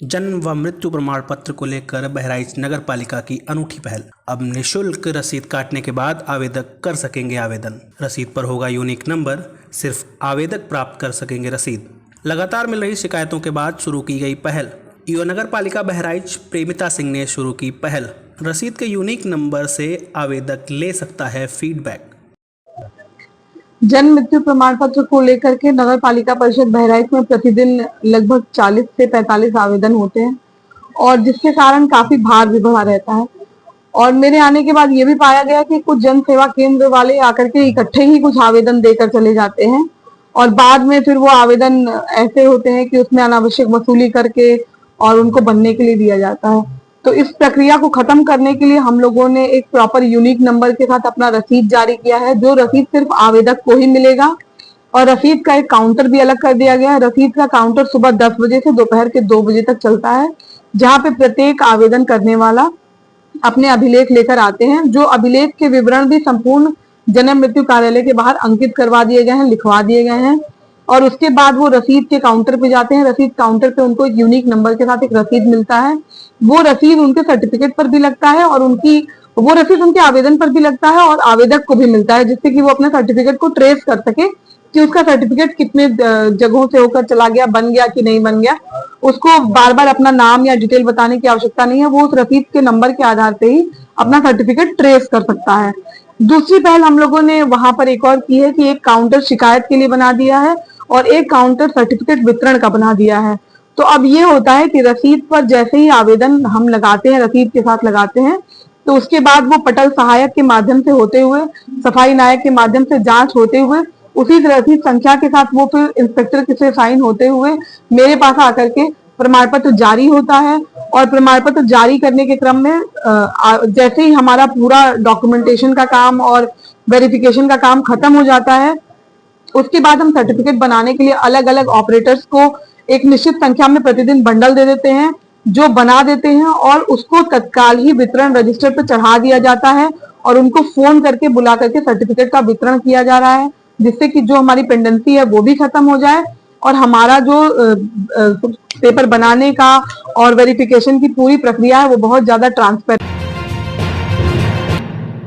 जन्म व मृत्यु प्रमाण पत्र को लेकर बहराइच नगर पालिका की अनूठी पहल। अब निःशुल्क रसीद काटने के बाद आवेदक कर सकेंगे आवेदन। रसीद पर होगा यूनिक नंबर, सिर्फ आवेदक प्राप्त कर सकेंगे रसीद। लगातार मिल रही शिकायतों के बाद शुरू की गई पहल। ईओ नगर पालिका बहराइच प्रेमिता सिंह ने शुरू की पहल। रसीद के यूनिक नंबर से आवेदक ले सकता है फीडबैक। जन्म मृत्यु प्रमाण पत्र को लेकर के नगर पालिका परिषद बहराइच में प्रतिदिन लगभग 40 से 45 आवेदन होते हैं और जिसके कारण काफी भार भी बढ़ा रहता है। और मेरे आने के बाद ये भी पाया गया कि कुछ जन सेवा केंद्र वाले आकर के इकट्ठे ही कुछ आवेदन देकर चले जाते हैं और बाद में फिर वो आवेदन ऐसे होते हैं कि उसमें अनावश्यक वसूली करके और उनको बनने के लिए दिया जाता है। तो इस प्रक्रिया को खत्म करने के लिए हम लोगों ने एक प्रॉपर यूनिक नंबर के साथ अपना रसीद जारी किया है, जो रसीद सिर्फ आवेदक को ही मिलेगा। और रसीद का एक काउंटर भी अलग कर दिया गया है। रसीद का काउंटर सुबह 10 बजे से दोपहर के 2 बजे तक चलता है, जहाँ पे प्रत्येक आवेदन करने वाला अपने अभिलेख लेकर आते हैं। जो अभिलेख के विवरण भी संपूर्ण जन्म मृत्यु कार्यालय के बाहर अंकित करवा दिए गए हैं, लिखवा दिए गए हैं। और उसके बाद वो रसीद के काउंटर पे जाते हैं। रसीद काउंटर पे उनको एक यूनिक नंबर के साथ एक रसीद मिलता है। वो रसीद उनके सर्टिफिकेट पर भी लगता है और वो रसीद उनके आवेदन पर भी लगता है और आवेदक को भी मिलता है, जिससे कि वो अपने सर्टिफिकेट को ट्रेस कर सके कि उसका सर्टिफिकेट कितने जगहों से होकर चला गया, बन गया कि नहीं बन गया। उसको बार बार अपना नाम या डिटेल बताने की आवश्यकता नहीं है। वो उस रसीद के नंबर के आधार से ही अपना सर्टिफिकेट ट्रेस कर सकता है। दूसरी पहल हम लोगों ने वहां पर एक और की है कि एक काउंटर शिकायत के लिए बना दिया है और एक काउंटर सर्टिफिकेट वितरण का बना दिया है। तो अब ये होता है कि रसीद पर जैसे ही आवेदन हम लगाते हैं, रसीद के साथ लगाते हैं, तो उसके बाद वो पटल सहायक के माध्यम से होते हुए, सफाई नायक के माध्यम से जांच होते हुए, उसी रसीद संख्या के साथ वो फिर इंस्पेक्टर से साइन होते हुए मेरे पास आकर के प्रमाण पत्र जारी होता है। और प्रमाण पत्र जारी करने के क्रम में जैसे ही हमारा पूरा डॉक्यूमेंटेशन का काम और वेरिफिकेशन का काम खत्म हो जाता है, उसके बाद हम सर्टिफिकेट बनाने के लिए अलग अलग ऑपरेटर्स को एक निश्चित संख्या में प्रतिदिन बंडल दे देते हैं, जो बना देते हैं और उसको तत्काल ही वितरण रजिस्टर पर चढ़ा दिया जाता है और उनको फोन करके बुला करके सर्टिफिकेट का वितरण किया जा रहा है, जिससे कि जो हमारी पेंडेंसी है वो भी खत्म हो जाए और हमारा जो पेपर बनाने का और वेरिफिकेशन की पूरी प्रक्रिया है वो बहुत ज्यादा ट्रांसपेरेंट